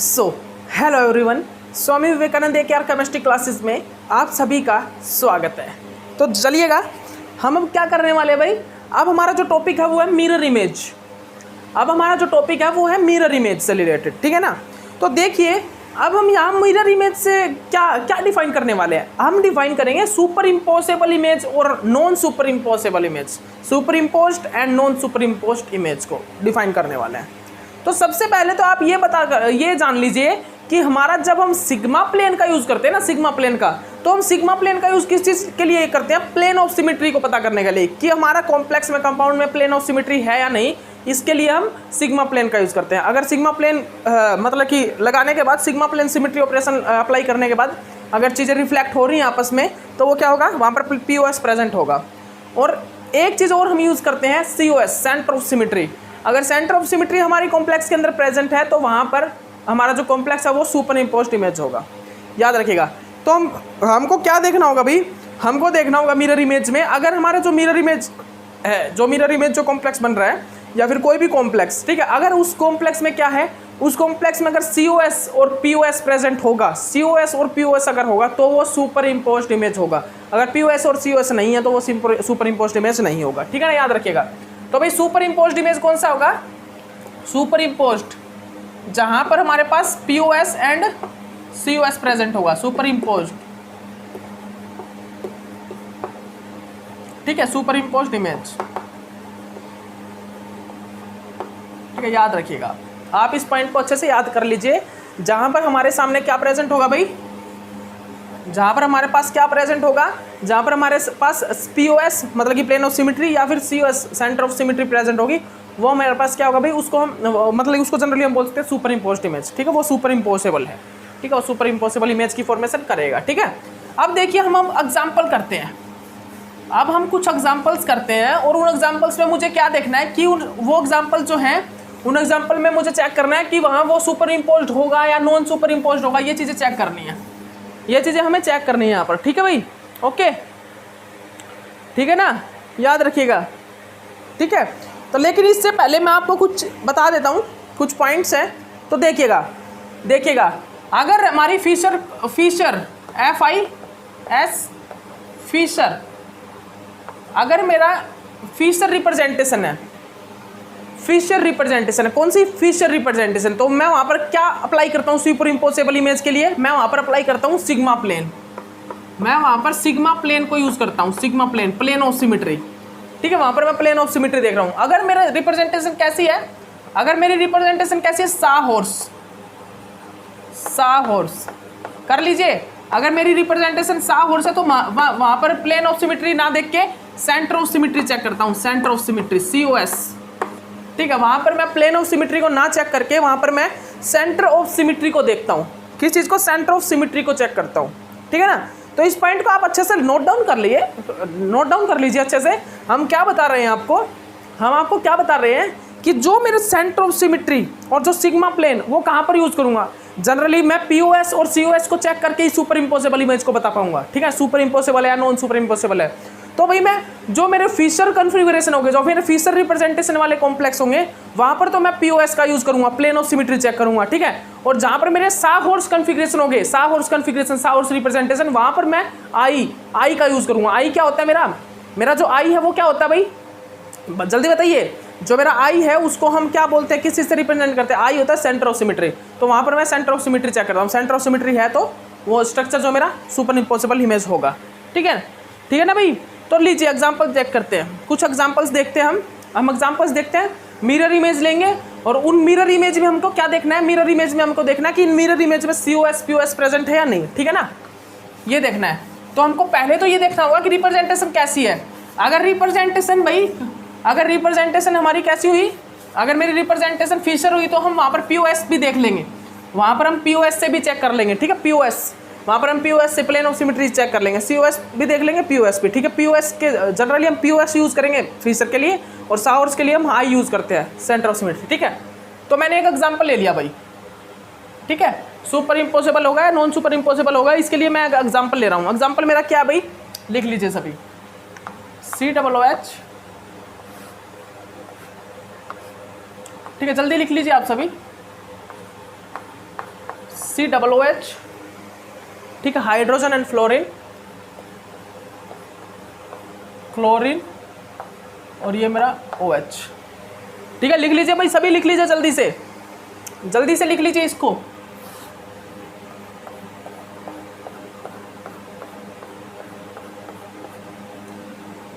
So hello everyone, Swami Vivekananda AKR chemistry classes में आप सभी का स्वागत है। तो चलिएगा, हम अब क्या करने वाले हैं भाई। अब हमारा जो टॉपिक है वो है मिरर इमेज। अब हमारा जो टॉपिक है वो है मिरर इमेज से रिलेटेड, ठीक है ना। तो देखिए, अब हम यहाँ मिरर इमेज से क्या क्या डिफाइन करने वाले हैं। हम डिफाइन करेंगे सुपर इम्पोजेबल इमेज और non super imposable image, super imposed and non super imposed image को डिफाइन करने वाले हैं। तो सबसे पहले तो आप ये जान लीजिए कि हमारा जब हम सिग्मा प्लेन का यूज़ करते हैं ना, सिग्मा प्लेन का, तो हम सिग्मा प्लेन का यूज़ किस चीज़ के लिए करते हैं? प्लेन ऑफ सिमेट्री को पता करने के लिए कि हमारा कॉम्प्लेक्स में कंपाउंड में प्लेन ऑफ सिमेट्री है या नहीं। इसके लिए हम सिग्मा प्लेन का यूज़ करते हैं। अगर सिग्मा प्लेन मतलब कि लगाने के बाद, sigma plane symmetry operation apply करने के बाद अगर चीज़ें रिफ्लेक्ट हो रही हैं आपस में, तो वो क्या होगा? वहाँ पर POS प्रेजेंट होगा। और एक चीज़ और हम यूज़ करते हैं COS, सेंटर ऑफ सिमेट्री। अगर सेंटर ऑफ सिमेट्री हमारी कॉम्प्लेक्स के अंदर प्रेजेंट है तो वहाँ पर हमारा जो कॉम्प्लेक्स है वो सुपर इम्पोज्ड इमेज होगा, याद रखिएगा। तो हमको क्या देखना होगा भाई? हमको देखना होगा मिरर इमेज में, अगर हमारा जो मिरर इमेज है, जो कॉम्प्लेक्स बन रहा है या फिर कोई भी कॉम्प्लेक्स, ठीक है, अगर उस कॉम्प्लेक्स में क्या है, उस कॉम्प्लेक्स में अगर COS और POS प्रेजेंट होगा, COS और POS अगर होगा तो वो सुपर इम्पोज्ड इमेज होगा। अगर POS और COS नहीं है तो वो सुपर इम्पोज्ड इमेज नहीं होगा, ठीक है ना, याद रखिएगा। तो भाई सुपर इम्पोज्ड इमेज कौन सा होगा? सुपर इम्पोज्ड जहां पर हमारे पास POS एंड COS प्रेजेंट होगा, सुपर इम्पोज्ड, ठीक है, सुपर इम्पोज्ड इमेज, ठीक है, याद रखिएगा। आप इस पॉइंट को अच्छे से याद कर लीजिए। जहां पर हमारे सामने क्या प्रेजेंट होगा भाई? जहाँ पर हमारे पास क्या प्रेजेंट होगा? जहाँ पर हमारे पास POS मतलब कि प्लेन ऑफ सिमेट्री या फिर COS centre of symmetry present होगी, वो हमारे पास क्या होगा भाई? उसको हम मतलब उसको जनरली हम बोलते हैं सुपर इम्पोज्ड इमेज, ठीक है, वो सुपर इम्पोजेबल है, ठीक है, वो सुपर इम्पोजेबल इमेज की फॉर्मेशन करेगा, ठीक है। अब देखिए, हम एग्जाम्पल करते हैं। अब हम कुछ एग्जाम्पल्स करते हैं और उन एग्जाम्पल्स में मुझे क्या देखना है कि वो एग्जाम्पल जो हैं, उन एग्जाम्पल में मुझे चेक करना है कि वहाँ वो सुपर इम्पोज्ड होगा या नॉन सुपर इम्पोज्ड होगा। ये चीज़ें चेक करनी है, ये चीज़ें हमें चेक करनी है यहाँ पर, ठीक है भाई, ओके, ठीक है ना, याद रखिएगा, ठीक है। तो लेकिन इससे पहले मैं आपको कुछ बता देता हूँ, कुछ पॉइंट्स हैं, तो देखिएगा, अगर हमारी फिशर FIS फिशर, अगर मेरा फिशर रिप्रेजेंटेशन है, फिशर रिप्रेजेंटेशन है, कौन सी? Fisher representation. तो मैं वहाँ पर क्या अप्लाई करता हूँ सुपर इम्पोजेबल इमेज के लिए? मैं वहाँ पर अप्लाई करता हूँ सिग्मा प्लेन। मैं वहाँ पर सिग्मा प्लेन को यूज़ करता हूँ, sigma plane, plane of symmetry, ठीक है, वहाँ पर मैं प्लेन ऑफ सिमेट्री देख रहा हूँ। अगर मेरा रिप्रेजेंटेशन कैसी है, अगर मेरी रिप्रेजेंटेशन कैसी है? साहॉर्स कर लीजिए। अगर मेरी रिप्रेजेंटेशन साहॉर्स है तो वहाँ पर प्लेन ऑफ सिमेट्री ना देख के सेंटर ऑफ सिमेट्री चेक करता हूँ, सेंटर ऑफ सिमेट्री COS, ठीक है। वहाँ पर मैं प्लेन ऑफ सिमेट्री को ना चेक करके वहाँ पर मैं सेंटर ऑफ सिमेट्री को देखता हूँ। किस चीज़ को? सेंटर ऑफ सिमेट्री को चेक करता हूँ, ठीक है ना। तो इस पॉइंट को आप अच्छे से नोट डाउन कर लीजिए अच्छे से। हम क्या बता रहे हैं आपको? हम आपको क्या बता रहे हैं कि जो मेरे सेंटर ऑफ सिमेट्री और जो सिग्मा प्लेन, वो कहाँ पर यूज़ करूँगा? जनरली मैं POS और COS को चेक करके ही सुपर इम्पोजेबल इमेज को बता पाऊंगा, ठीक है, सुपर इम्पोजेबल है या नॉन सुपर इम्पोजेबल है। तो भाई मैं जो मेरे फिशर कन्फिगरेशन होंगे, जो मेरे फिशर रिप्रेजेंटेशन वाले कॉम्प्लेक्स होंगे, वहाँ पर तो मैं POS का यूज़ करूँगा, प्लेन ऑफ सिमेट्री चेक करूँगा, ठीक है। और जहाँ पर मेरे साहॉर्स कन्फिगरेशन होंगे, साहॉर्स रिप्रेजेंटेशन, वहाँ पर मैं आई का यूज़ करूँगा। आई क्या होता है? मेरा जो आई है वो क्या होता है भाई? जल्दी बताइए। जो मेरा आई है उसको हम क्या बोलते हैं, किस चीज़ से रिप्रेजेंट करते हैं? आई होता है सेंटर ऑफ सिमेट्री। तो वहाँ पर मैं सेंटर ऑफ सिमेट्री चेक करता हूँ। सेंटर ऑफ सिमेट्री है तो वो स्ट्रक्चर जो मेरा सुपर इम्पोजेबल इमेज होगा, ठीक है ना भाई। तो लीजिए एग्जाम्पल चेक करते हैं, कुछ एग्जाम्पल्स देखते हैं। हम एग्जाम्पल्स देखते हैं, मिरर इमेज लेंगे और उन मिरर इमेज में हमको क्या देखना है? मिरर इमेज में हमको देखना है कि इन मिरर इमेज में COS POS प्रेजेंट है या नहीं, ठीक है ना, ये देखना है। तो हमको पहले तो ये देखना होगा कि रिप्रेजेंटेशन कैसी है। अगर रिप्रेजेंटेशन हमारी कैसी हुई, अगर मेरी रिप्रेजेंटेशन फिशर हुई तो हम वहाँ पर POS भी देख लेंगे, वहाँ पर हम POS से भी चेक कर लेंगे, ठीक है, POS, वहाँ पर हम POS से प्लेन ऑफ सिमेट्री चेक कर लेंगे, COS भी देख लेंगे, POS भी, ठीक है। POS के जनरली हम POS यूज़ करेंगे फिशर के लिए और साहॉर्स के लिए हम आई यूज़ करते हैं, सेंटर ऑफ सिमेट्री, ठीक है। तो मैंने एक एग्जाम्पल ले लिया भाई, ठीक है, सुपर इम्पोजेबल होगा या नॉन सुपर इम्पोजेबल होगा, इसके लिए मैं एग्जाम्पल ले रहा हूँ। एग्जाम्पल मेरा क्या भाई? लिख लीजिए सभी, COOH, ठीक है, जल्दी लिख लीजिए आप सभी। COOH, ठीक है, हाइड्रोजन एंड फ्लोरीन, क्लोरीन, और ये मेरा OH, ठीक है। लिख लीजिए भाई, सभी लिख लीजिए, जल्दी से लिख लीजिए इसको।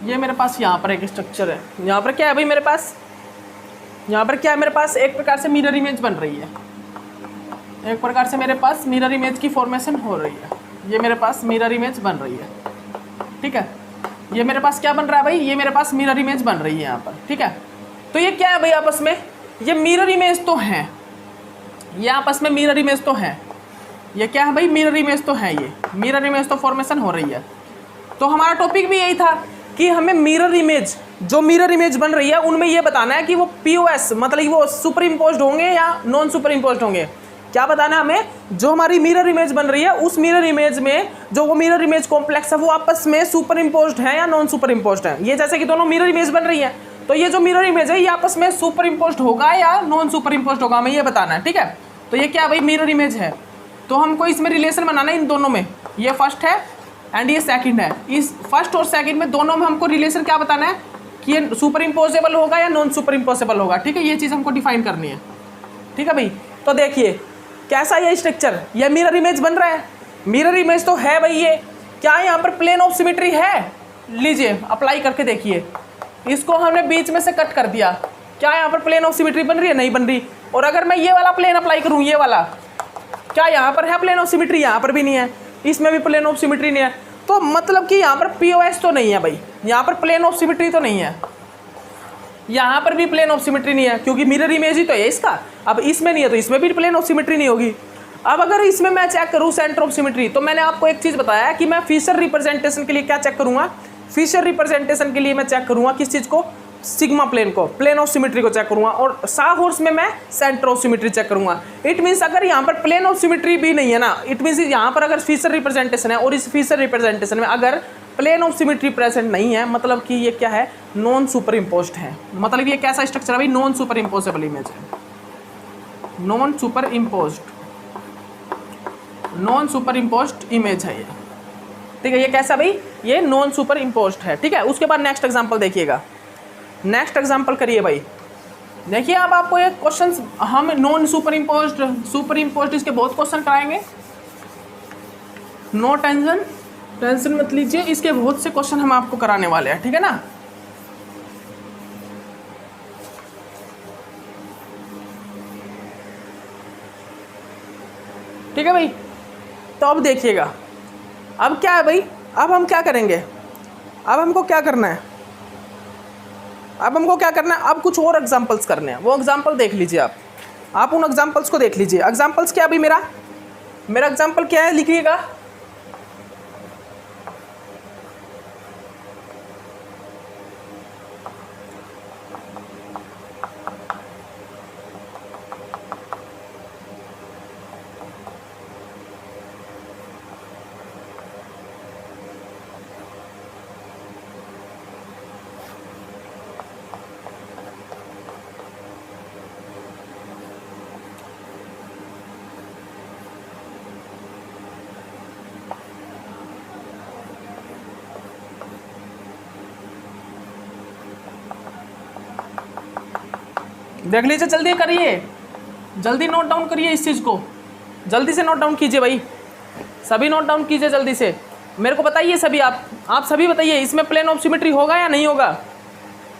ये मेरे पास यहाँ पर एक स्ट्रक्चर है, यहाँ पर क्या है भाई मेरे पास, यहाँ पर क्या है मेरे पास, एक प्रकार से मिरर इमेज बन रही है, एक प्रकार से मेरे पास मिरर इमेज की फॉर्मेशन हो रही है। ये मेरे पास मिरर इमेज बन रही है, ठीक है। ये मेरे पास क्या बन रहा है भाई, ये मेरे पास मिरर इमेज बन रही है यहाँ पर, ठीक है। तो ये क्या है भाई आपस में, ये मिरर इमेज तो है, ये आपस में मिरर इमेज तो है, ये क्या है भाई, मिरर इमेज तो है, ये मिरर इमेज तो फॉर्मेशन हो रही है। तो हमारा टॉपिक भी यही था कि हमें मिरर इमेज, जो मिरर इमेज बन रही है उनमें ये बताना है कि वो POS मतलब वो सुपर इम्पोज्ड होंगे या नॉन सुपर इम्पोज्ड होंगे। क्या बताना है हमें, जो हमारी मिरर इमेज बन रही है उस मिरर इमेज में जो वो मिरर इमेज कॉम्प्लेक्स है वो आपस में सुपर इम्पोज्ड है या नॉन सुपर इम्पोज्ड है। ये जैसे कि दोनों मिरर इमेज बन रही है, तो ये जो मिरर इमेज है ये आपस में सुपर इम्पोज्ड होगा या नॉन सुपर इम्पोज्ड होगा, हमें ये बताना है, ठीक है। तो ये क्या भाई मिरर इमेज है, तो हमको इसमें रिलेशन बनाना है इन दोनों में, ये फर्स्ट है एंड ये सेकंड है। इस फर्स्ट और सेकंड में दोनों में हमको रिलेशन क्या बताना है कि ये सुपर इम्पोजेबल होगा या नॉन सुपर इम्पोजेबल होगा, ठीक है। ये चीज़ हमको डिफाइन करनी है, ठीक है भाई। तो देखिए कैसा ये स्ट्रक्चर, ये मिरर इमेज बन रहा है, मिरर इमेज तो है भाई। ये क्या यहाँ पर प्लेन ऑफ सिमेट्री है, लीजिए अप्लाई करके देखिए, इसको हमने बीच में से कट कर दिया, क्या यहाँ पर प्लेन ऑफ सिमेट्री बन रही है, नहीं बन रही। और अगर मैं ये वाला प्लेन अप्लाई करूँ, ये वाला, क्या यहाँ पर है प्लेन ऑफ सिमेट्री, यहाँ पर भी नहीं है, इसमें भी प्लेन ऑफ सिमेट्री नहीं है। तो मतलब कि यहाँ पर POS तो नहीं है भाई, यहाँ पर प्लेन ऑफ सिमेट्री तो नहीं है, यहाँ पर भी प्लेन ऑफ सिमेट्री नहीं है, क्योंकि मिरर इमेज ही तो है इसका। अब इसमें नहीं है तो इसमें भी प्लेन ऑफ सिमेट्री नहीं होगी। अब अगर इसमें मैं चेक करूँ सेंटर ऑफ सिमेट्री, तो मैंने आपको एक चीज़ बताया कि मैं फिशर रिप्रेजेंटेशन के लिए क्या चेक करूँगा, फिशर रिप्रेजेंटेशन के लिए मैं चेक करूँगा किस चीज़ को, सिग्मा प्लेन को, प्लेन ऑफ सिमेट्री को चेक करूँगा, और साहॉर्स में मैं सेंटर ऑफ सिमेट्री चेक करूँगा। इट मीन्स अगर यहाँ पर प्लेन ऑफ सिमेट्री भी नहीं है ना, इट मीन्स यहाँ पर अगर फिशर रिप्रेजेंटेशन है और इस फिशर रिप्रेजेंटेशन में अगर प्लेन ऑफ सिमेट्री प्रेजेंट नहीं है, मतलब कि ये क्या है, नॉन सुपर इम्पोज्ड है। मतलब ये कैसा स्ट्रक्चर है भाई, नॉन सुपर इम्पोजेबल इमेज है, non super imposed, non super imposed image है ये, ठीक है। ये कैसा भाई, ये नॉन सुपर इम्पोज्ड है, ठीक है। उसके बाद नेक्स्ट एग्जांपल देखिएगा, नेक्स्ट एग्जांपल करिए भाई। देखिए अब आपको एक क्वेश्चन, हम नॉन सुपर इम्पोज्ड इसके बहुत क्वेश्चन कराएंगे, नो टेंशन, टेंशन मत लीजिए, इसके बहुत से क्वेश्चन हम आपको कराने वाले हैं, ठीक है ना। ठीक है भाई, तो अब देखिएगा, अब क्या है भाई, अब हम क्या करेंगे, अब हमको क्या करना है, अब हमको क्या करना है, अब कुछ और एग्जांपल्स करने हैं। वो एग्जांपल देख लीजिए आप उन एग्जांपल्स को देख लीजिए। एग्जांपल्स क्या अभी मेरा एग्जांपल क्या है, लिखिएगा। देख लीजिए, जल्दी करिए, जल्दी नोट डाउन करिए इस चीज़ को, जल्दी से नोट डाउन कीजिए भाई, सभी नोट डाउन कीजिए जल्दी से। मेरे को बताइए सभी, आप सभी बताइए, इसमें प्लेन ऑफ सिमेट्री होगा या नहीं होगा,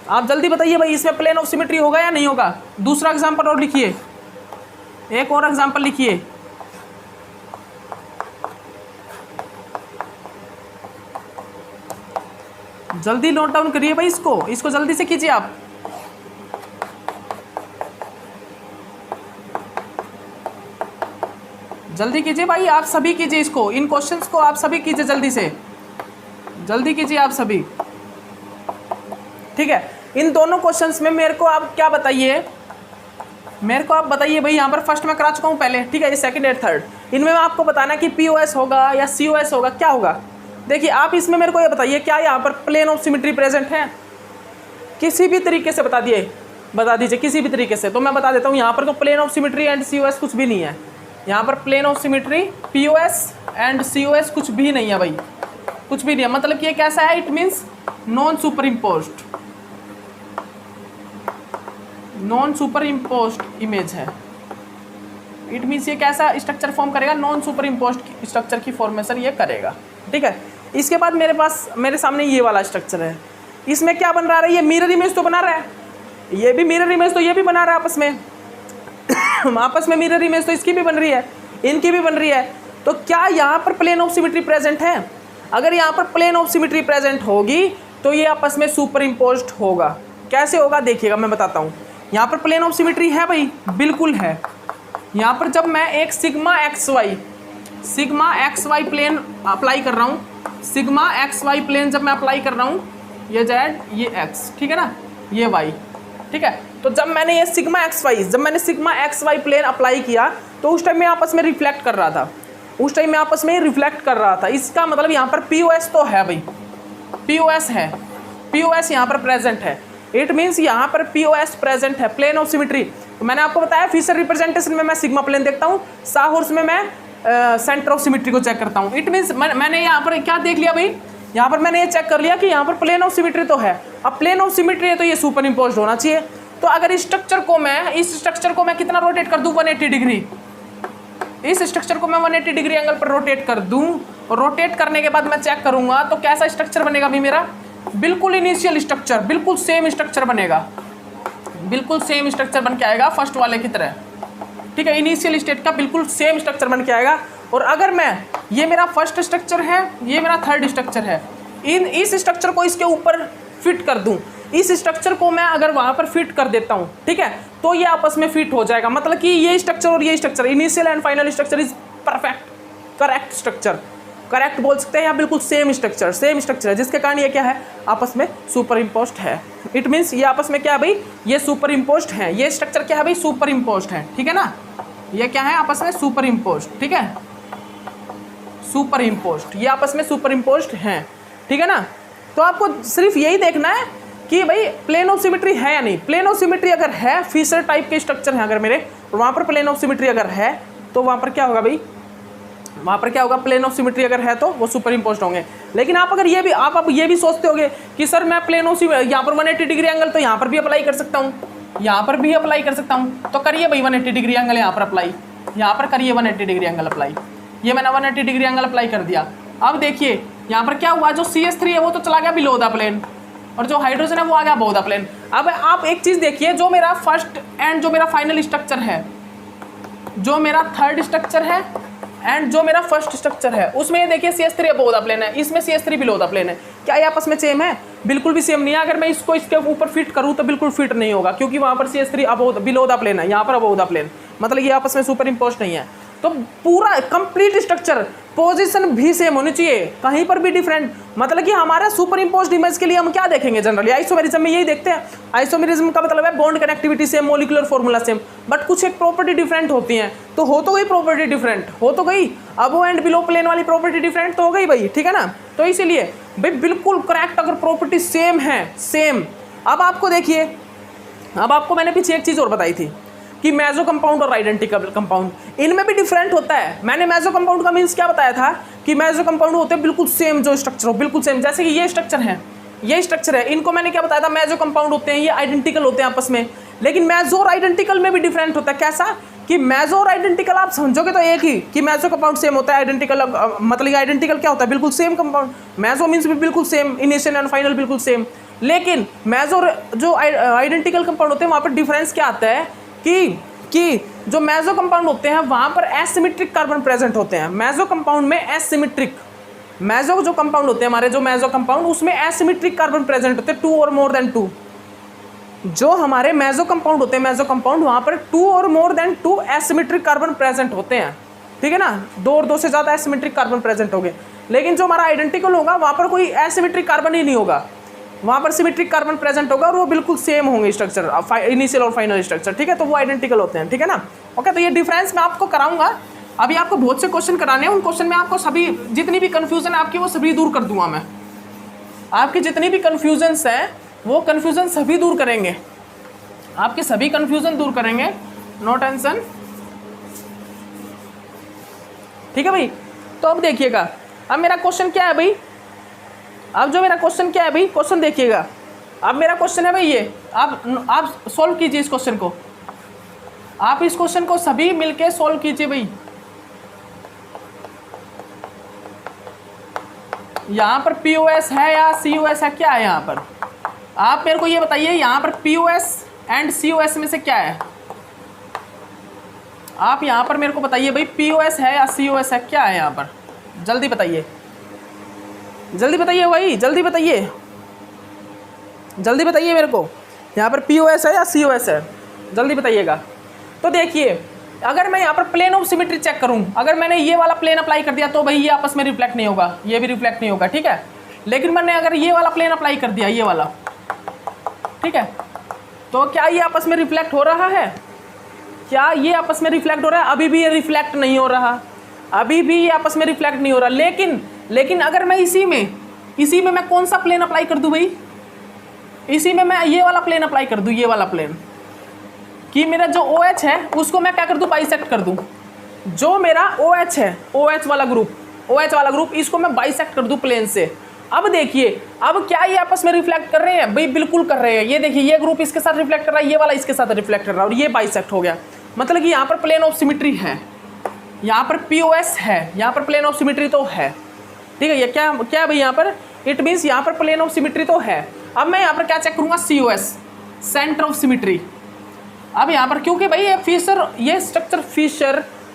आप जल्दी बताइए भाई, इसमें प्लेन ऑफ सिमेट्री होगा या नहीं होगा। दूसरा एग्जाम्पल और लिखिए, एक और एग्जाम्पल लिखिए। जल्दी नोट डाउन करिए भाई, इसको जल्दी से कीजिए आप। जल्दी कीजिए भाई, आप सभी कीजिए इसको, इन क्वेश्चंस को आप सभी कीजिए, जल्दी से जल्दी कीजिए आप सभी, ठीक है। इन दोनों क्वेश्चंस में मेरे को आप क्या बताइए, मेरे को आप बताइए भाई, यहाँ पर फर्स्ट मैं करा चुका हूँ पहले, ठीक है, ये सेकंड एंड थर्ड, इनमें मैं आपको बताना कि POS होगा या COS होगा, क्या होगा। देखिए आप इसमें मेरे को ये बताइए, क्या यहाँ पर प्लेन ऑफ सिमेट्री प्रेजेंट है, किसी भी तरीके से बता दीजिए किसी भी तरीके से। तो मैं बता देता हूँ, यहाँ पर तो plane of symmetry and COS कुछ भी नहीं है, यहाँ पर plane of symmetry POS and COS कुछ भी नहीं है भाई, कुछ भी नहीं है। मतलब कि ये कैसा है, it means non super imposed, non super imposed image है। इट मीन्स ये कैसा स्ट्रक्चर फॉर्म करेगा, नॉन सुपर इम्पोज्ड स्ट्रक्चर की फॉर्मेशन ये करेगा, ठीक है। इसके बाद मेरे सामने ये वाला स्ट्रक्चर है, इसमें क्या बन रहा है, ये मिरर इमेज तो बना रहा है, ये भी मिरर इमेज तो ये भी बना रहा है आपस में आपस में मिरर इमेज तो इसकी भी बन रही है, इनकी भी बन रही है। तो क्या यहाँ पर प्लेन ऑफ सिमेट्री प्रेजेंट है? अगर यहाँ पर प्लेन ऑफ सिमेट्री प्रेजेंट होगी तो ये आपस में सुपर इम्पोज्ड होगा। कैसे होगा देखिएगा, मैं बताता हूँ। यहाँ पर प्लेन ऑफ सिमेट्री है भाई, बिल्कुल है। यहाँ पर जब मैं एक sigma X Y plane apply कर रहा हूँ, सिग्मा एक्स वाई प्लेन जब मैं अप्लाई कर रहा हूँ, ये जेड ये एक्स, ठीक है ना, ये वाई, ठीक है। तो जब मैंने ये sigma X Y plane apply किया तो उस टाइम में आपस में रिफ्लेक्ट कर रहा था, उस टाइम में आपस में रिफ्लेक्ट कर रहा था। इसका मतलब यहाँ पर POS तो है भाई, POS है, POS यहाँ पर प्रेजेंट है। इट मीन्स यहाँ पर POS प्रेजेंट है, प्लेन ऑफ सिमेट्री। तो मैंने आपको बताया फिशर रिप्रेजेंटेशन में मैं सिग्मा प्लेन देखता हूँ, साहॉर्स में मैं सेंटर ऑफ सिमेट्री को चेक करता हूँ। इट मीन्स मैंने यहाँ पर क्या देख लिया भाई, यहाँ पर मैंने ये चेक कर लिया कि यहाँ पर प्लेन ऑफ सिमेट्री तो है। अब प्लेन ऑफ सिमेट्री है तो ये सुपर इम्पोज्ड होना चाहिए। तो अगर इस स्ट्रक्चर को मैं कितना रोटेट कर दूँ, 180 डिग्री, इस स्ट्रक्चर को मैं 180 डिग्री एंगल पर रोटेट कर दूं, और रोटेट करने के बाद मैं चेक करूंगा तो कैसा स्ट्रक्चर बनेगा भी मेरा, बिल्कुल इनिशियल स्ट्रक्चर, बिल्कुल सेम स्ट्रक्चर बनेगा, बिल्कुल सेम स्ट्रक्चर बन के आएगा फर्स्ट वाले की तरह, ठीक है। इनिशियल स्टेट का बिल्कुल सेम स्ट्रक्चर बन के आएगा। और अगर मैं, ये मेरा फर्स्ट स्ट्रक्चर है, ये मेरा थर्ड स्ट्रक्चर है, इस स्ट्रक्चर को इसके ऊपर फिट कर दूं, इस स्ट्रक्चर को मैं अगर वहाँ पर फिट कर देता हूँ, ठीक है, तो ये आपस में फिट हो जाएगा। मतलब कि ये स्ट्रक्चर और ये structure, initial and final structure is perfect, correct structure, correct बोल सकते हैं, या बिल्कुल सेम स्ट्रक्चर है, जिसके कारण ये क्या है, आपस में सुपर इम्पोज्ड है। इट मीन्स ये आपस में क्या है भाई, ये सुपर इम्पोज्ड है, ये स्ट्रक्चर क्या है भाई, सुपर इम्पोज्ड है, ठीक है ना। ये क्या है, आपस में सुपर इम्पोज्ड, ठीक है, सुपर इम्पोज्ड, ये आपस में सुपर इम्पोज्ड हैं, ठीक है ना। तो आपको सिर्फ यही देखना है कि भाई प्लेन ऑफ सिमेट्री है या नहीं। प्लेन ऑफ सिमेट्री अगर है, फिशर टाइप के स्ट्रक्चर है अगर मेरे, तो वहाँ पर प्लेन ऑफ सिमेट्री अगर है तो वहाँ पर क्या होगा भाई, वहाँ पर क्या होगा, प्लेन ऑफ सिमेट्री अगर है तो वो सुपर इम्पोज्ड होंगे। लेकिन आप अगर ये भी आप ये भी सोचते होगे कि सर मैं प्लेन ऑफ यहाँ पर 180 डिग्री एंगल तो यहाँ पर भी अप्लाई कर सकता हूँ, यहाँ पर भी अप्लाई कर सकता हूँ, तो करिए भाई 180 डिग्री एंगल यहाँ पर अप्लाई, यहाँ पर करिए 180 डिग्री एंगल अप्लाई। ये मैंने 180 डिग्री एंगल अप्लाई कर दिया। अब देखिए यहाँ पर क्या हुआ, जो CH3 है वो तो चला गया बिलो द प्लेन, और जो हाइड्रोजन है वो आ गया अबव द प्लेन। अब आप एक चीज़ देखिए, जो मेरा फर्स्ट एंड जो मेरा फाइनल स्ट्रक्चर है, जो मेरा थर्ड स्ट्रक्चर है एंड जो मेरा फर्स्ट स्ट्रक्चर है, उसमें ये देखिए CH3 अबव द प्लेन है, इसमें CH3 बिलो द प्लेन है। क्या ये आपस में सेम है? बिल्कुल भी सेम नहीं है। अगर मैं इसको इसके ऊपर फिट करूँ तो बिल्कुल फिट नहीं होगा, क्योंकि वहाँ पर CH3 above below the plane है, यहाँ पर अबव द प्लेन, मतलब ये आपस में सुपर इम्पोज्ड नहीं है। तो पूरा कंप्लीट स्ट्रक्चर पोजीशन भी सेम होनी चाहिए, कहीं पर भी डिफरेंट, मतलब कि हमारा सुपर इम्पोज्ड इमेज के लिए हम क्या देखेंगे जनरली, आइसोमेरिज्म में यही देखते हैं। आइसोमेरिज्म का मतलब है bond connectivity same, molecular formula same, but कुछ एक प्रॉपर्टी डिफरेंट होती हैं। तो हो तो गई प्रॉपर्टी डिफरेंट, हो तो गई, अबव एंड बिलो प्लेन वाली प्रॉपर्टी डिफरेंट तो हो गई भाई, ठीक है ना। तो इसीलिए भाई बिल्कुल करेक्ट, अगर प्रॉपर्टी सेम है, सेम। अब आपको देखिए, अब आपको मैंने पीछे एक चीज़ और बताई थी कि मेसो कंपाउंड और आइडेंटिकल कंपाउंड, इनमें भी डिफरेंट होता है। मैंने मेसो कंपाउंड का मीन्स क्या बताया था कि मेसो कंपाउंड होते हैं बिल्कुल सेम, जो स्ट्रक्चर हो बिल्कुल सेम, जैसे कि ये स्ट्रक्चर है, ये स्ट्रक्चर है, इनको मैंने क्या बताया था, मेसो कंपाउंड होते हैं, ये आइडेंटिकल होते हैं आपस में। लेकिन मेसो और आइडेंटिकल में भी डिफरेंट होता है। कैसा कि मेसो और आइडेंटिकल आप समझोगे तो एक ही, कि मेसो कंपाउंड सेम होता है, आइडेंटिकल मतलब आइडेंटिकल क्या होता है, बिल्कुल सेम कंपाउंड। मेसो मीन्स भी बिल्कुल सेम, इनिशियल एंड फाइनल बिल्कुल सेम। लेकिन मेसो जो आइडेंटिकल कंपाउंड होते हैं वहाँ पर डिफरेंस क्या आता है कि जो मेसो कंपाउंड होते हैं वहाँ पर एसिमेट्रिक कार्बन प्रेजेंट होते हैं। मेसो कंपाउंड में एसिमेट्रिक, मेसो जो कंपाउंड होते हैं हमारे, जो मेसो कंपाउंड, उसमें एसिमेट्रिक कार्बन प्रेजेंट होते हैं, 2 और मोर देन 2। जो हमारे मेसो कंपाउंड होते हैं, मेसो कंपाउंड, वहाँ पर 2 और more than 2 asymmetric carbon present होते हैं, ठीक है ना। 2 और 2 से ज़्यादा एसिमेट्रिक कार्बन प्रेजेंट होंगे। लेकिन जो हमारा आइडेंटिकल होगा वहाँ पर कोई एसिमेट्रिक कार्बन ही नहीं होगा, वहाँ पर सिमेट्रिक कार्बन प्रेजेंट होगा और वो बिल्कुल सेम होंगे स्ट्रक्चर, इनिशियल और फाइनल स्ट्रक्चर, ठीक है। तो वो आइडेंटिकल होते हैं, ठीक है ना। ओके, तो ये डिफरेंस मैं आपको कराऊंगा। अभी आपको बहुत से क्वेश्चन कराने हैं, उन क्वेश्चन में आपको सभी जितनी भी कन्फ्यूजन है आपकी वो सभी दूर कर दूंगा मैं। आपकी जितनी भी कन्फ्यूजन्स हैं वो कन्फ्यूजन सभी दूर करेंगे, आपके सभी कन्फ्यूजन दूर करेंगे, नो टेंशन। ठीक है भाई। तो अब देखिएगा, अब मेरा क्वेश्चन क्या है भाई, अब जो मेरा क्वेश्चन क्या है भाई, क्वेश्चन देखिएगा। अब मेरा क्वेश्चन है भाई ये, आप सॉल्व कीजिए इस क्वेश्चन को, आप इस क्वेश्चन को सभी मिलके सॉल्व कीजिए भाई। यहाँ पर POS है या COS है, क्या है यहाँ पर? आप मेरे को ये बताइए, यहाँ पर POS एंड COS में से क्या है? आप यहाँ पर मेरे को बताइए भाई, POS है या COS है, क्या है यहाँ पर? जल्दी बताइए, जल्दी बताइए भाई, जल्दी बताइए, जल्दी बताइए मेरे को, यहाँ पर POS है या COS है, जल्दी बताइएगा। तो देखिए, अगर मैं यहाँ पर प्लेन ऑफ सिमेट्री चेक करूँ, अगर मैंने ये वाला प्लेन अप्लाई कर दिया तो भाई ये आपस में रिफ्लेक्ट नहीं होगा, ये भी रिफ्लेक्ट नहीं होगा, ठीक है। लेकिन मैंने अगर ये वाला प्लेन अप्लाई कर दिया, ये वाला, ठीक है, तो क्या ये आपस में रिफ्लेक्ट हो रहा है? क्या ये आपस में रिफ्लेक्ट हो रहा है? अभी भी ये रिफ्लेक्ट नहीं हो रहा, अभी भी ये आपस में रिफ्लेक्ट नहीं हो रहा। लेकिन अगर मैं इसी में मैं कौन सा प्लेन अप्लाई कर दूं भाई, इसी में मैं ये वाला प्लेन अप्लाई कर दूं, ये वाला प्लेन, कि मेरा जो OH है उसको मैं क्या कर दूं, बाइसेक्ट कर दूं। जो मेरा OH है, OH वाला ग्रुप, इसको मैं बाइसेक्ट कर दूं प्लेन से। अब देखिए, अब क्या ये आपस में रिफ्लेक्ट कर रहे हैं भाई? बिल्कुल कर रहे हैं। ये देखिए, ये ग्रुप इसके साथ रिफ्लेक्ट कर रहा है, ये वाला इसके साथ रिफ्लेक्ट कर रहा है, और ये बाइसेक्ट हो गया। मतलब कि यहाँ पर प्लेन ऑफ सिमेट्री है, यहाँ पर POS है, यहाँ पर प्लेन ऑफ सिमेट्री तो है, ठीक है। ये क्या है भाई यहाँ पर? इट मीन्स यहाँ पर प्लेन ऑफ सिमेट्री तो है। अब मैं यहाँ पर क्या चेक करूँगा? COS, centre of symmetry. अब यहाँ पर क्योंकि भाई ये स्ट्रक्चर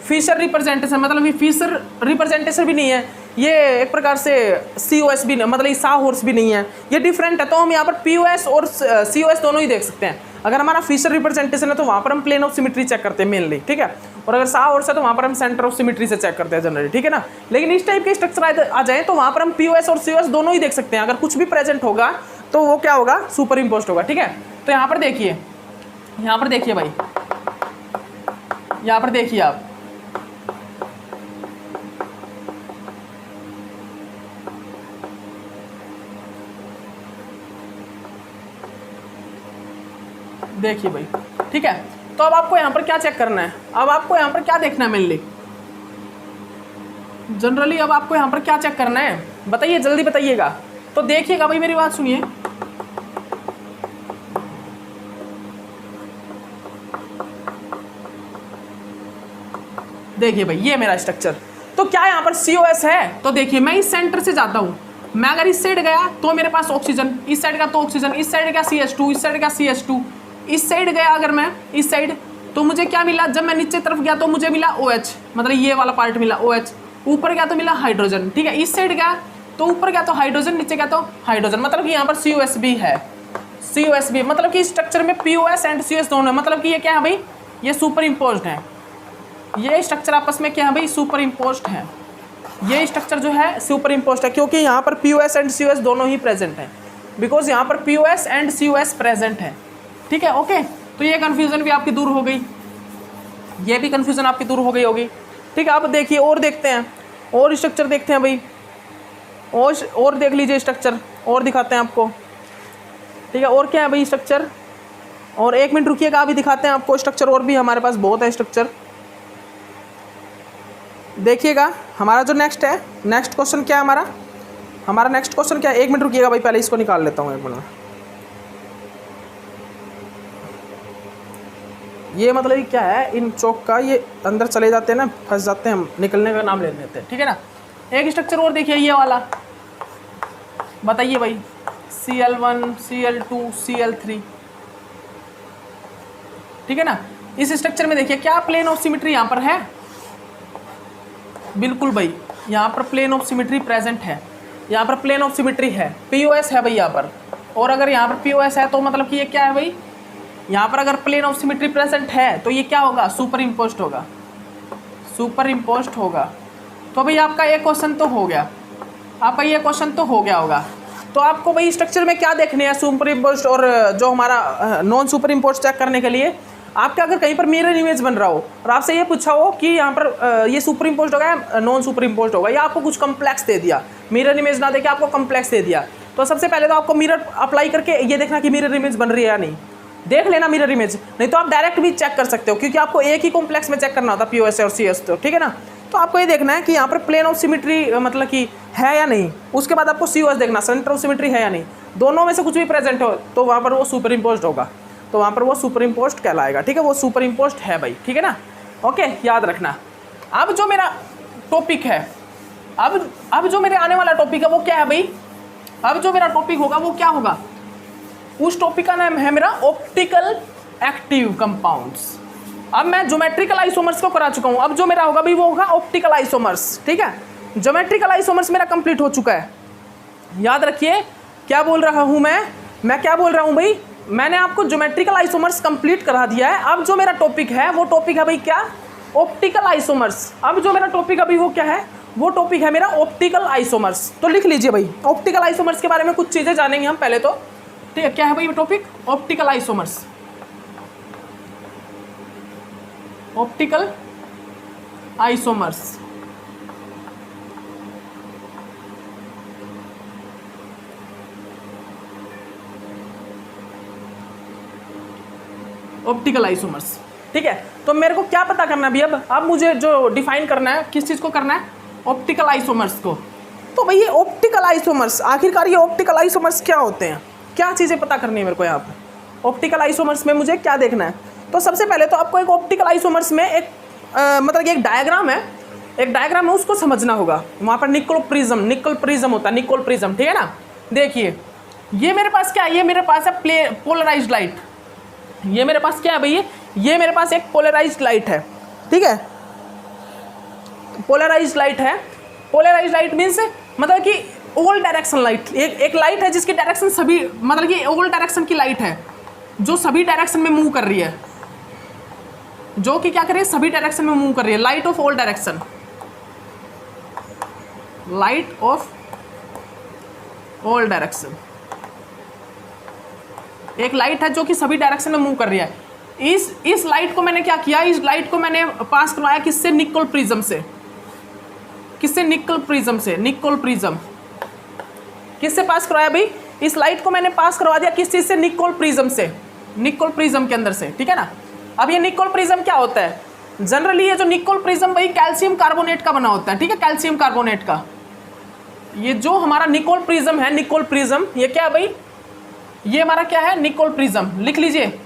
फिशर रिप्रेजेंटेशन, मतलब ये फिशर रिप्रेजेंटेशन भी नहीं है, ये एक प्रकार से COS भी नहीं, मतलब ये साहॉर्स भी नहीं है, ये डिफरेंट है। तो हम यहाँ पर POS और COS दोनों ही देख सकते हैं। अगर हमारा फिशर रिप्रेजेंटेशन है तो वहाँ पर हम प्लेन ऑफ सिमेट्री चेक करते हैं मेनली, ठीक है। और अगर साहॉर्स है तो वहाँ पर हम सेंटर ऑफ सिमेट्री से चेक करते हैं जनरली, ठीक है ना। लेकिन इस टाइप के स्ट्रक्चर आ जाए तो वहाँ पर हम POS और COS दोनों ही देख सकते हैं। अगर कुछ भी प्रेजेंट होगा तो वो क्या होगा? सुपर इम्पोज्ड होगा, ठीक है। तो यहाँ पर देखिए, यहाँ पर देखिए भाई, यहाँ पर देखिए आप, देखिए भाई, ठीक है। तो अब आपको यहाँ पर क्या चेक करना है? अब आपको यहाँ पर क्या देखना है मेनली, जनरली अब आपको यहाँ पर क्या चेक करना है बताइए, जल्दी बताइएगा। तो देखिएगा भाई, मेरी बात सुनिए, देखिए भाई, ये मेरा स्ट्रक्चर, तो क्या यहाँ पर COS है? तो देखिए, मैं इस सेंटर से जाता हूँ, मैं अगर इस साइड गया तो मेरे पास ऑक्सीजन, इस साइड का तो ऑक्सीजन, इस साइड का CH2, इस साइड का CH2, इस साइड गया अगर मैं इस साइड, तो मुझे क्या मिला? जब मैं नीचे तरफ गया तो मुझे मिला OH, मतलब ये वाला पार्ट मिला OH। ऊपर गया तो मिला हाइड्रोजन, ठीक है। इस साइड गया तो ऊपर गया तो हाइड्रोजन, नीचे गया तो हाइड्रोजन, मतलब कि यहाँ पर COS भी है, COS भी, मतलब कि स्ट्रक्चर में POS एंड COS दोनों है। मतलब कि ये क्या है भाई? ये सुपर इम्पोज्ड है, ये स्ट्रक्चर आपस में क्या है भाई? सुपर इम्पोज्ड है। ये स्ट्रक्चर जो है सुपर इम्पोज्ड है, क्योंकि यहाँ पर POS एंड COS दोनों ही प्रेजेंट हैं, बिकॉज यहाँ पर POS एंड COS प्रेजेंट है, ठीक है। ओके, तो ये कन्फ्यूज़न भी आपकी दूर हो गई, ये भी कन्फ्यूज़न आपकी दूर हो गई होगी, ठीक है। अब देखिए, और देखते हैं, और स्ट्रक्चर देखते हैं भाई, और देख लीजिए स्ट्रक्चर, और दिखाते हैं आपको, ठीक है। और क्या है भाई स्ट्रक्चर? और 1 मिनट रुकिएगा, अभी दिखाते हैं आपको स्ट्रक्चर, और भी हमारे पास बहुत है स्ट्रक्चर। देखिएगा, हमारा जो नेक्स्ट क्वेश्चन क्या है? हमारा नेक्स्ट क्वेश्चन क्या है? 1 मिनट रुकिएगा भाई, पहले इसको निकाल लेता हूँ 1 मिनट। ये मतलब क्या है? इन चौक का ये अंदर चले जाते हैं ना, फंस जाते हैं, हम निकलने का नाम ले लेते हैं, ठीक है ना। एक स्ट्रक्चर और देखिए, ये वाला बताइए भाई, Cl1, Cl2, Cl3, ठीक है ना। इस स्ट्रक्चर में देखिए, क्या प्लेन ऑफ सिमेट्री यहाँ पर है? बिल्कुल भाई, यहाँ पर प्लेन ऑफ सिमेट्री प्रेजेंट है, यहाँ पर प्लेन ऑफ सिमेट्री है, POS है भाई यहाँ पर। और अगर यहाँ पर POS है तो मतलब कि ये क्या है भाई? यहाँ पर अगर प्लेन ऑफ सिमेट्री प्रेजेंट है तो ये क्या होगा? सुपर इम्पोज्ड होगा, सुपर इम्पोज्ड होगा। तो भाई आपका ये क्वेश्चन तो हो गया, आपका ये क्वेश्चन तो हो गया होगा। तो आपको भाई स्ट्रक्चर में क्या देखने हैं? सुपर इम्पोज्ड और जो हमारा नॉन सुपर इम्पोज्ड चेक करने के लिए आपका अगर कहीं पर मिरर इमेज बन रहा हो और आपसे ये पूछा हो कि यहाँ पर ये सुपर इम्पोज्ड होगा या नॉन सुपर इम्पोज्ड होगा, या आपको कुछ कम्प्लेक्स दे दिया, मिरर इमेज ना देके आपको कम्प्लेक्स दे दिया, तो सबसे पहले तो आपको मिरर अप्लाई करके ये देखना कि मिरर इमेज बन रही है या नहीं, देख लेना मिरर इमेज। नहीं तो आप डायरेक्ट भी चेक कर सकते हो, क्योंकि आपको एक ही कॉम्प्लेक्स में चेक करना होता है POS और CS, तो ठीक है ना। तो आपको ये देखना है कि यहाँ पर प्लेन ऑफ सिमेट्री मतलब कि है या नहीं। उसके बाद आपको COS देखना, सेंटर ऑफ सिमेट्री है या नहीं। दोनों में से कुछ भी प्रेजेंट हो तो वहाँ पर वो सुपर इम्पोज्ड होगा, तो वहाँ पर वो सुपर इम्पोज्ड कहलाएगा। ठीक है, वो सुपर इम्पोज्ड है भाई, ठीक है ना। ओके, याद रखना। अब जो मेरा टॉपिक है, अब जो मेरे आने वाला टॉपिक है वो क्या है भाई? अब जो मेरा टॉपिक होगा वो क्या होगा? उस टॉपिक का नाम है मेरा ऑप्टिकल एक्टिव कंपाउंड्स। अब मैं ज्योमेट्रिकल आइसोमर्स को करा चुका हूँ, अब जो मेरा होगा भाई वो होगा ऑप्टिकल आइसोमर्स। ठीक है, ज्योमेट्रिकल आइसोमर्स मेरा कंप्लीट हो चुका है। याद रखिए क्या बोल रहा हूँ मैं क्या बोल रहा हूँ भाई? मैंने आपको ज्योमेट्रिकल आइसोमर्स कंप्लीट करा दिया है। अब जो मेरा टॉपिक है वो टॉपिक है भाई क्या? Optical isomers. अब जो मेरा टॉपिक अभी वो क्या है? वो टॉपिक है मेरा ऑप्टिकल आइसोमर्स। तो लिख लीजिए भाई, ऑप्टिकल आइसोमर्स के बारे में कुछ चीज़ें जानेंगे हम पहले तो। ठीक है, क्या है भाई topic? Optical isomers. Optical isomers optical isomers. ठीक है, तो मेरे को क्या पता करना है अभी? अब मुझे जो डिफाइन करना है, किस चीज़ को करना है? ऑप्टिकल आइसोमर्स को। तो भाई ये ऑप्टिकल आइसोमर्स, आखिरकार ये ऑप्टिकल आइसोमर्स क्या होते हैं? क्या चीज़ें पता करनी है मेरे को यहाँ पर? ऑप्टिकल आइसोमर्स में मुझे क्या देखना है? तो सबसे पहले तो आपको एक ऑप्टिकल आइसोमर्स में एक मतलब कि एक डायग्राम है, उसको समझना होगा। वहाँ पर निकल प्रिज्म होता है, निकल प्रिज्म। ठीक है ना। देखिए ये मेरे पास क्या है? ये मेरे पास है पोलराइज्ड लाइट। ये मेरे पास क्या है भैया? ये मेरे पास एक पोलराइज्ड लाइट है। ठीक है, पोलराइज्ड लाइट है। पोलराइज्ड लाइट मीन्स मतलब कि ऑल डायरेक्शन लाइट। एक लाइट है जिसकी डायरेक्शन सभी, मतलब कि ऑल डायरेक्शन की लाइट है, जो सभी डायरेक्शन में मूव कर रही है, जो कि क्या कर रही है? सभी डायरेक्शन में मूव कर रही है। Light of all direction, light of all direction. एक लाइट है जो कि सभी डायरेक्शन में मूव कर रही है। इस लाइट को मैंने क्या किया? इस लाइट को मैंने पास करवाया किससे? निकल प्रिज्म से। किससे? निकल प्रिज्म से। निकल प्रिज्म किससे पास करवाया भाई? इस लाइट को मैंने पास करवा दिया किस चीज से? निकल प्रिज्म से। निकल प्रिज्म के अंदर से। ठीक है ना। अब ये निकल प्रिज्म क्या होता है? जनरली ये जो निकल प्रिज्म भाई कैल्शियम कार्बोनेट का बना होता है। ठीक है, कैल्शियम कार्बोनेट का। ये जो हमारा निकल प्रिज्म है, निकल प्रिज्म, ये क्या है भाई? ये हमारा क्या है? निकल प्रिज्म। लिख लीजिए,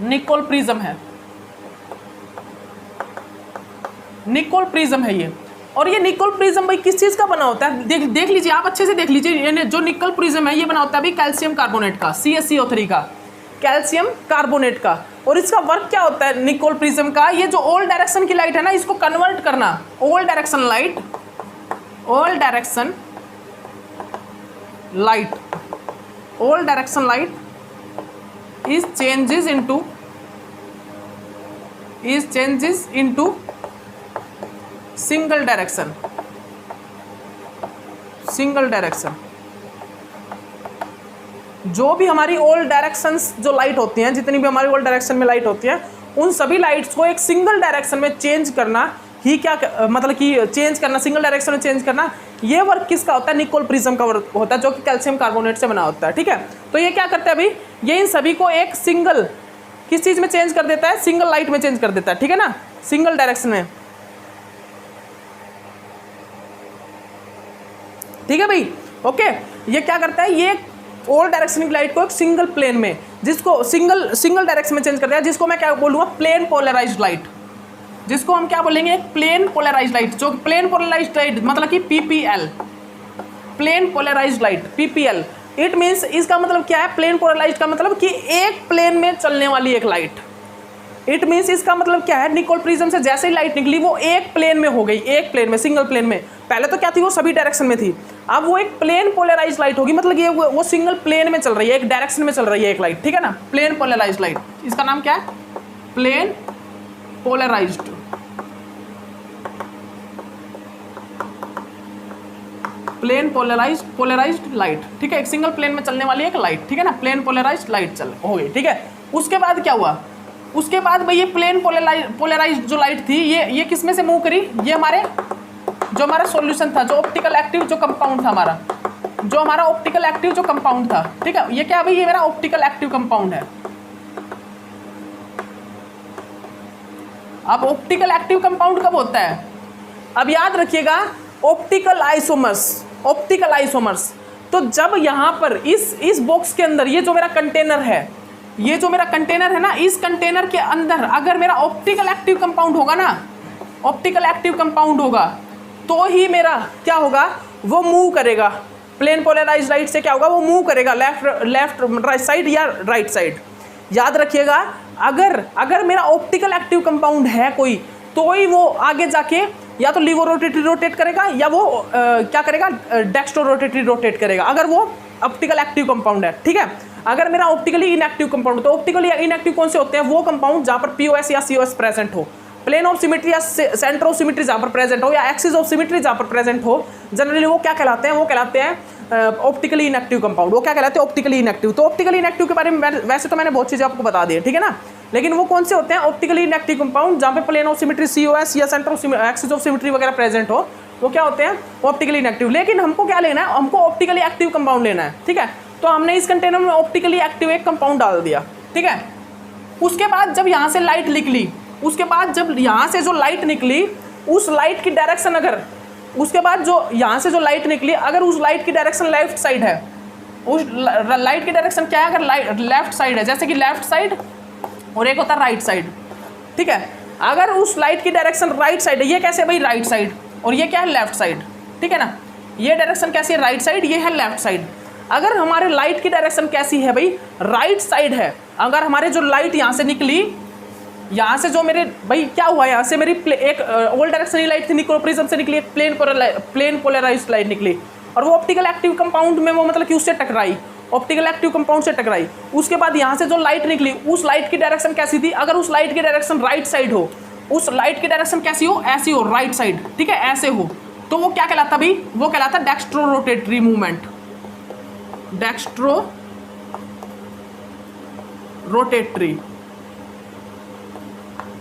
निकल प्रिज्म है, निकल प्रिज्म है ये। और ये निकल प्रिज्म भाई किस चीज का बना होता है? देख लीजिए आप, अच्छे से देख लीजिए। ये जो निकल प्रिज्म है ये बना होता है भाई कैल्शियम कार्बोनेट का, CaCO3 का, कैल्शियम कार्बोनेट का। और इसका वर्क क्या होता है निकल प्रिज्म का? ये जो ऑल डायरेक्शन की लाइट है ना, इसको कन्वर्ट करना। All direction light, all direction light, all direction light is changes into single direction, single direction। जो भी हमारी ऑल डायरेक्शंस जो लाइट होती हैं, जितनी भी हमारी ऑल डायरेक्शन में लाइट होती है, उन सभी लाइट्स को एक सिंगल डायरेक्शन में चेंज करना ही क्या मतलब कि चेंज करना, सिंगल डायरेक्शन में चेंज करना, ये वर्क किसका होता है? निकल प्रिज्म का वर्क होता है, जो कि कैल्शियम कार्बोनेट से बना होता है। ठीक है, तो ये क्या करता है भाई? ये इन सभी को एक सिंगल किस चीज में चेंज कर देता है? सिंगल लाइट में चेंज कर देता है। ठीक है ना, सिंगल डायरेक्शन में। ठीक है भाई, ओके। ये क्या करता है? ये ऑल डायरेक्शन की लाइट को एक सिंगल प्लेन में, जिसको सिंगल डायरेक्शन में चेंज कर दिया, जिसको मैं क्या बोलूँगा? प्लेन पोलराइज्ड लाइट, जिसको हम क्या बोलेंगे? एक प्लेन पोलराइज्ड लाइट। जो प्लेन पोलराइज्ड लाइट मतलब कि PPL, plane polarised light, PPL। It means, इसका मतलब क्या है? प्लेन पोलराइज्ड का मतलब कि एक प्लेन में चलने वाली एक लाइट। इट मीन्स इसका मतलब क्या है? निकल प्रिज्म से जैसे ही लाइट निकली वो एक प्लेन में हो गई, एक प्लेन में, सिंगल प्लेन में। पहले तो क्या थी? वो सभी डायरेक्शन में थी, अब वो एक प्लेन पोलराइज्ड लाइट होगी। मतलब ये वो सिंगल प्लेन में चल रही है, एक डायरेक्शन में चल रही है एक लाइट। ठीक है ना, प्लेन पोलराइज्ड लाइट। इसका नाम क्या है? Plane polarised, plane polarised light. ठीक है, एक सिंगल प्लेन में चलने वाली एक लाइट। ठीक है ना, प्लेन पोलराइज्ड लाइट चल हो गई। ठीक है, उसके बाद क्या हुआ? उसके बाद भाई ये प्लेन पोलराइज्ड जो लाइट थी, ये किस में से मूव करी? ये हमारा सॉल्यूशन था, जो ऑप्टिकल एक्टिव जो कंपाउंड था हमारा, जो हमारा ऑप्टिकल एक्टिव जो कंपाउंड था। ठीक है, ये क्या भाई? ये मेरा ऑप्टिकल एक्टिव कंपाउंड है। अब ऑप्टिकल एक्टिव कंपाउंड कब होता है? अब याद रखिएगा ऑप्टिकल आइसोमर्स, ऑप्टिकल आइसोमर्स। तो जब यहाँ पर इस बॉक्स के अंदर ये जो मेरा कंटेनर है, ये जो मेरा कंटेनर है ना, इस कंटेनर के अंदर अगर मेरा ऑप्टिकल एक्टिव कंपाउंड होगा ना, ऑप्टिकल एक्टिव कंपाउंड होगा, तो ही मेरा क्या होगा, वो मूव करेगा प्लेन पोलराइज्ड लाइट से। क्या होगा, वो मूव करेगा लेफ्ट राइट साइड या राइट साइड। याद रखिएगा अगर मेरा ऑप्टिकल एक्टिव कंपाउंड है कोई, तो ही वो आगे जाके या तो लीवो रोटेटरी रोटेट करेगा या वो क्या करेगा, डेक्स्ट्रो रोटेटरी रोटेट करेगा, अगर वो ऑप्टिकल एक्टिव कंपाउंड है। ठीक है, अगर मेरा ऑप्टिकली इनएक्टिव कंपाउंड, तो ऑप्टिकली इनएक्टिव कौन से होते हैं, वो कंपाउंड जहाँ पर पीओएस या सीओएस प्रेजेंट हो, प्लेन ऑफ सिमेट्री या सेंटर ऑफ सिमेट्री जहाँ पर प्रेजेंट हो, या एक्सिस ऑफ सिमेट्री जहाँ पर प्रेजेंट हो, जनरली वो क्या कहलाते हैं, वो कहलाते हैं ऑप्टिकली इनएक्टिव कंपाउंड। वो क्या कहलाते हैं, ऑप्टिकली इनएक्टिव। तो ऑप्टिकली इनएक्टिव के बारे में वैसे तो मैंने बहुत चीज़ें आपको बता दी है, ठीक है ना, लेकिन वो कौन से होते हैं, ऑप्टिकली इनएक्टिव कंपाउंड जहाँ पे प्लेन ऑफ सिमेट्री सीओएस या centre of axis of symmetry वगैरह प्रेजेंट हो, वो क्या होते हैं, ऑप्टिकली इनएक्टिव। लेकिन हमको क्या लेना है, हमको ऑप्टिकली एक्टिव कंपाउंड लेना है। ठीक है, तो हमने इस कंटेनर में ऑप्टिकली एक्टिव एक कंपाउंड डाल दिया। ठीक है, उसके बाद जब यहाँ से लाइट निकली, उसके बाद जब यहाँ से जो लाइट निकली, उस लाइट की डायरेक्शन अगर, उसके बाद जो यहाँ से जो लाइट निकली, अगर उस लाइट की डायरेक्शन लेफ्ट साइड है, उस लाइट की डायरेक्शन क्या है, अगर लेफ्ट साइड है, जैसे कि लेफ्ट साइड और एक होता है राइट साइड। ठीक है, अगर उस लाइट की डायरेक्शन राइट साइड है, ये कैसे भाई, राइट साइड, और ये क्या है, लेफ्ट साइड। ठीक है ना, ये डायरेक्शन कैसी है, राइट साइड, ये है लेफ्ट साइड। अगर हमारे लाइट की डायरेक्शन कैसी है भाई, राइट साइड है, अगर हमारे जो लाइट यहाँ से निकली, यहाँ से जो मेरे भाई क्या हुआ, यहाँ से मेरी एक ओल्ड डायरेक्शन लाइट थी, निक्रोप्रिज्म से निकली, एक प्लेन पोलराइज्ड लाइट निकली, और वो ऑप्टिकल एक्टिव कंपाउंड में वो मतलब कि उससे टकराई, ऑप्टिकल एक्टिव कंपाउंड से टकराई। उसके बाद यहाँ से जो लाइट निकली, उस लाइट की डायरेक्शन कैसी थी, अगर उस लाइट की डायरेक्शन राइट साइड हो, उस लाइट की डायरेक्शन कैसी हो, ऐसी हो, राइट साइड। ठीक है, ऐसे हो, तो वो क्या कहलाता भाई, वो कहलाता dextro rotatory movement, dextro rotatory,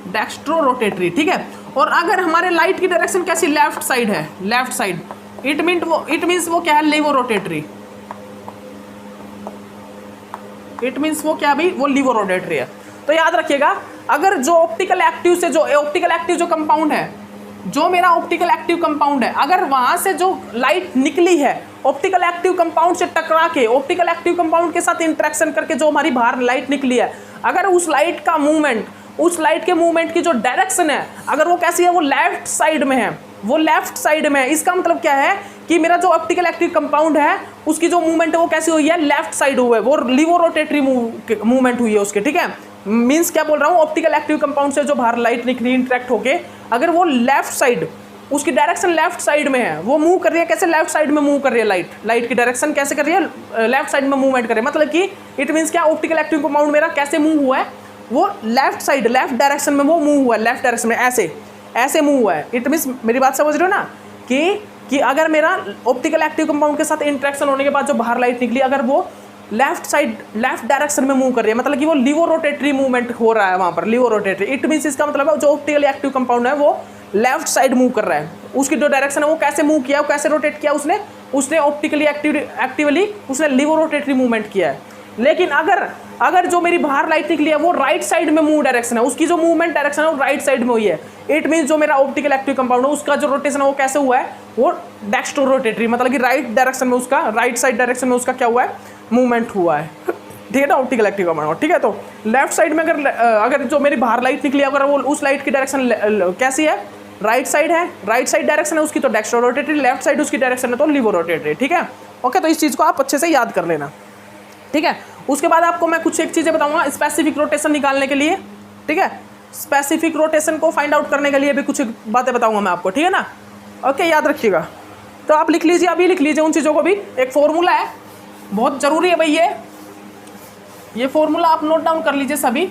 dextro rotatory. ठीक है, और अगर हमारे लाइट की डायरेक्शन कैसी, लेफ्ट साइड है, लेफ्ट साइड, इट मीन्स वो क्या है, लीवो रोटेटरी, इट मीन्स वो क्या भाई, वो लीवो रोटेटरी है। तो याद रखिएगा, अगर जो ऑप्टिकल एक्टिव से, जो ऑप्टिकल एक्टिव जो कंपाउंड है, जो मेरा ऑप्टिकल एक्टिव कंपाउंड है, अगर वहां से जो लाइट निकली है, ऑप्टिकल एक्टिव कंपाउंड से टकरा के, ऑप्टिकल एक्टिव कंपाउंड के साथ इंटरेक्शन करके जो हमारी बाहर लाइट निकली है, अगर उस लाइट का मूवमेंट, उस लाइट के मूवमेंट की जो डायरेक्शन है, अगर वो कैसी है, वो लेफ्ट साइड में है, वो लेफ्ट साइड में है, इसका मतलब क्या है कि मेरा जो ऑप्टिकल एक्टिव कंपाउंड है, उसकी जो मूवमेंट है वो कैसी हुई है, लेफ्ट साइड हुआ है, वो लीवो रोटेटरी मूवमेंट हुई है उसके। ठीक है, मीन्स क्या बोल रहा हूँ, ऑप्टिकल एक्टिव कंपाउंड से जो बाहर लाइट निकली इंटरेक्ट होके, अगर वो लेफ्ट साइड, उसकी डायरेक्शन लेफ्ट साइड में है, वो मूव कर रही है, कैसे, लेफ्ट साइड में मूव कर रही है लाइट, लाइट की डायरेक्शन कैसे कर रही है, लेफ्ट साइड में मूवमेंट कर रही है, मतलब कि इट मीन्स क्या, ऑप्टिकल एक्टिव कंपाउंड मेरा कैसे मूव हुआ है, वो लेफ्ट साइड, लेफ्ट डायरेक्शन में वो मूव हुआ है, लेफ्ट डायरेक्शन में ऐसे मूव हुआ है। इट मीन्स, मेरी बात समझ रहे हो ना, कि अगर मेरा ऑप्टिकल एक्टिव कंपाउंड के साथ इंटरेक्शन होने के बाद जो बाहर लाइट निकली, अगर वो लेफ्ट साइड, लेफ्ट डायरेक्शन में मूव कर रही है, मतलब कि वो लीवो रोटेटरी मूवमेंट हो रहा है वहाँ पर, लीवो रोटेटरी। इट मीन्स इसका मतलब है जो ऑप्टिकल एक्टिव कंपाउंड है वो लेफ्ट साइड मूव कर रहा है, उसकी जो डायरेक्शन है वो कैसे मूव किया, वो कैसे रोटेट किया, उसने ऑप्टिकली एक्टिवली उसने लीवो रोटेटरी मूवमेंट किया है। लेकिन अगर जो मेरी बाहर लाइट निकली है वो राइट साइड में मूव डायरेक्शन है, उसकी जो मूवमेंट डायरेक्शन है वो राइट साइड में हुई है, इट मीन्स जो मेरा ऑप्टिकल एक्टिव कंपाउंड है उसका जो रोटेशन है वो कैसे हुआ है, वो डेक्स्ट्रो रोटेटरी, मतलब कि राइट डायरेक्शन में उसका, राइट साइड डायरेक्शन में उसका क्या हुआ है, मूवमेंट हुआ है। ठीक है ना, ऑप्टिकल एक्टिव कंपाउंड। ठीक है, तो लेफ्ट साइड में अगर जो मेरी बाहर लाइट निकली, अगर वो उस लाइट की डायरेक्शन कैसी है, राइट साइड है, राइट साइड डायरेक्शन है उसकी तो डेक्स्ट्रो रोटेटरी, लेफ्ट साइड उसकी डायरेक्शन है तो लीवो रोटेटरी। ठीक है, ओके, तो इस चीज़ को आप अच्छे से याद कर लेना। ठीक है, उसके बाद आपको मैं कुछ एक चीज़ें बताऊंगा स्पेसिफिक रोटेशन निकालने के लिए। ठीक है, स्पेसिफिक रोटेशन को फाइंड आउट करने के लिए भी कुछ बातें बताऊंगा मैं आपको। ठीक है ना, ओके, याद रखिएगा। तो आप लिख लीजिए, अभी लिख लीजिए उन चीज़ों को भी। एक फॉर्मूला है, बहुत ज़रूरी है भाई, ये फॉर्मूला आप नोट डाउन कर लीजिए सभी।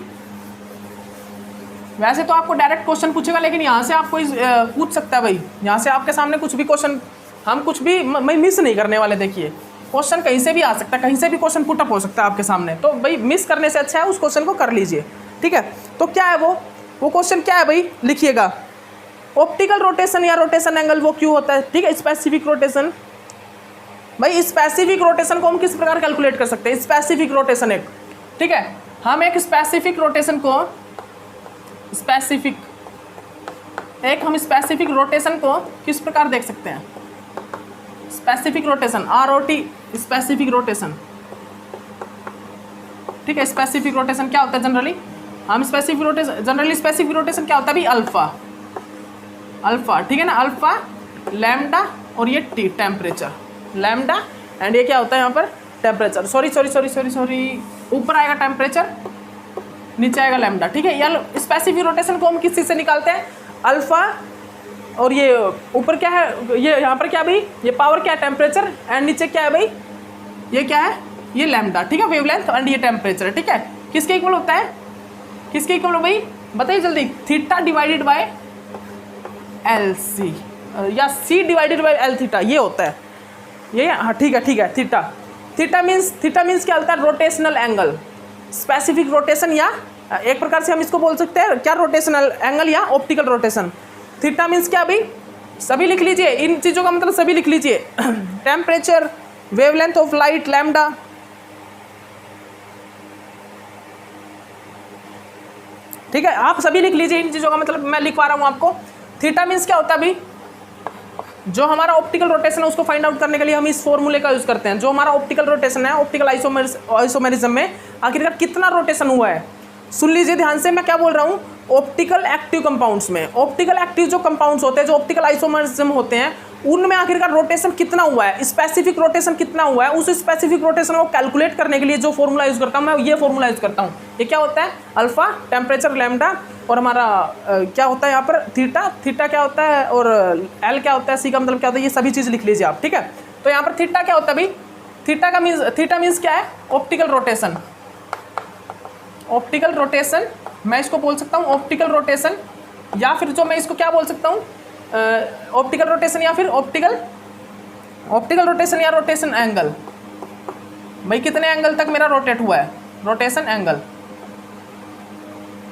वैसे तो आपको डायरेक्ट क्वेश्चन पूछेगा, लेकिन यहाँ से आप कोई पूछ सकता है भाई, यहाँ से आपके सामने कुछ भी क्वेश्चन, हम कुछ भी मिस नहीं करने वाले। देखिए, क्वेश्चन कहीं से भी आ सकता है, कहीं से भी क्वेश्चन पुटअप हो सकता है आपके सामने, तो भाई मिस करने से अच्छा है उस क्वेश्चन को कर लीजिए। ठीक है, तो क्या है वो क्वेश्चन क्या है भाई, लिखिएगा। ऑप्टिकल रोटेशन या रोटेशन एंगल वो क्यों होता है। ठीक है, स्पेसिफिक रोटेशन, भाई स्पेसिफिक रोटेशन को हम किस प्रकार कैलकुलेट कर सकते हैं, स्पेसिफिक रोटेशन एक। ठीक है, हम एक स्पेसिफिक रोटेशन को, स्पेसिफिक एक हम स्पेसिफिक रोटेशन को किस प्रकार देख सकते हैं, specific rotation, ROT, specific rotation. ठीक है, स्पेसिफिक रोटेशन क्या होता है जनरली, हम स्पेसिफिक रोटेशन क्या होता है भाई, अल्फा, ठीक है ना, अल्फा, लैम्डा और ये टी, टेम्परेचर, लैम्डा एंड ये क्या होता है यहाँ पर टेम्परेचर, सॉरी, ऊपर आएगा टेम्परेचर, नीचे आएगा लैम्डा। ठीक है, ये स्पेसिफिक रोटेशन को हम किस चीज़ से निकालते हैं, अल्फा और ये ऊपर क्या है, ये यहाँ पर क्या है भाई, ये पावर क्या है टेम्परेचर एंड नीचे क्या है भाई, ये क्या है, ये लैम्डा। ठीक है, वेवलेंथ एंड ये टेम्परेचर। ठीक है, किसके इक्वल होता है, किसके इक्वल हो भाई, बताइए जल्दी, theta divided by L C या C divided by L theta, ये होता है ये। हाँ ठीक है, थीटा मीन्स क्या होता है, रोटेशनल एंगल, स्पेसिफिक रोटेशन या एक प्रकार से हम इसको बोल सकते हैं क्या, रोटेशनल एंगल या ऑप्टिकल रोटेशन। थीटा मीन्स क्या भाई, सभी लिख लीजिए, इन चीज़ों का मतलब सभी लिख लीजिए, temperature, wavelength of light lambda, ठीक है, आप सभी लिख लीजिए इन चीज़ों का मतलब मैं लिखवा रहा हूँ आपको। थीटा मीन्स क्या होता है अभी, जो हमारा ऑप्टिकल रोटेशन है उसको फाइंड आउट करने के लिए हम इस फॉर्मूले का यूज़ करते हैं। जो हमारा ऑप्टिकल रोटेशन है, ऑप्टिकल आइसोमेरिज्म में आखिरकार कितना रोटेशन हुआ है, सुन लीजिए ध्यान से, मैं क्या बोल रहा हूँ, ऑप्टिकल एक्टिव कंपाउंड्स में, ऑप्टिकल एक्टिव जो कंपाउंड्स होते हैं, जो ऑप्टिकल आइसोमेरिज्म होते हैं, उनमें आखिरकार रोटेशन कितना हुआ है, स्पेसिफिक रोटेशन कितना हुआ है, उस स्पेसिफिक रोटेशन को कैलकुलेट करने के लिए जो फॉर्मूला यूज़ करता हूँ मैं, ये फॉर्मूला यूज़ करता हूँ। ये क्या होता है, अल्फा, टेम्परेचर, लैम्डा और हमारा क्या होता है यहाँ पर थीटा क्या होता है और एल क्या होता है, सी का मतलब क्या होता है, ये सभी चीज़ लिख लीजिए आप। ठीक है, तो यहाँ पर थीटा क्या होता है भाई, थीटा मीन्स क्या है, ऑप्टिकल रोटेशन, ऑप्टिकल रोटेशन मैं इसको बोल सकता हूँ ऑप्टिकल रोटेशन, या फिर जो मैं इसको क्या बोल सकता हूँ, ऑप्टिकल रोटेशन या फिर ऑप्टिकल रोटेशन या रोटेशन एंगल। भाई कितने एंगल तक मेरा रोटेट हुआ है, रोटेशन एंगल।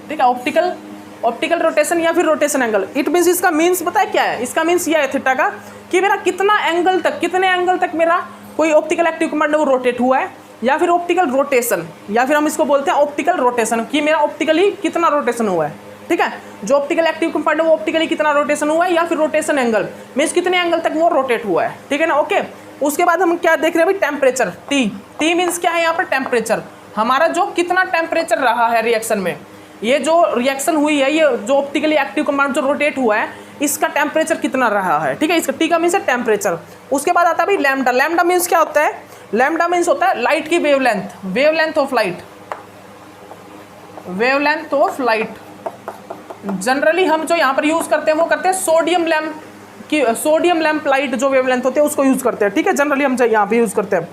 ठीक है, ऑप्टिकल रोटेशन या फिर रोटेशन एंगल। इट मीन्स, इसका मीन्स पता है क्या है, इसका मीन्स ये है थीटा का कि मेरा कितना एंगल तक, कितने एंगल तक मेरा कोई ऑप्टिकल एक्टिव कंपाउंड वो रोटेट हुआ है, या फिर ऑप्टिकल रोटेशन, या फिर हम इसको बोलते हैं ऑप्टिकल रोटेशन, कि मेरा ऑप्टिकली कितना रोटेशन हुआ है। ठीक है, जो ऑप्टिकल एक्टिव कंपाउंड है वो ऑप्टिकली कितना रोटेशन हुआ है, या फिर रोटेशन एंगल मीन्स कितने एंगल तक वो रोटेट हुआ है। ठीक है ना, ओके। उसके बाद हम क्या देख रहे हैं भाई, टेम्परेचर, टी मीन्स क्या है यहाँ पर, टेम्परेचर, हमारा जो कितना टेम्परेचर रहा है रिएक्शन में, ये जो रिएक्शन हुई है, ये जो ऑप्टिकली एक्टिव कंपाउंड जो रोटेट हुआ है, इसका टेम्परेचर कितना रहा है। ठीक है, इसका टी का मीन्स है टेम्परेचर। उसके बाद आता है भाई लैम्डा। लैम्डा मीन्स क्या होता है, लैम्डा मीन्स होता है लाइट की वेवलेंथ ऑफ लाइट। जनरली हम जो यहाँ पर यूज़ करते हैं वो करते हैं सोडियम लैम्प लाइट जो वेवलेंथ होते हैं उसको यूज़ करते हैं। ठीक है, जनरली हम यहाँ पे यूज़ करते हैं।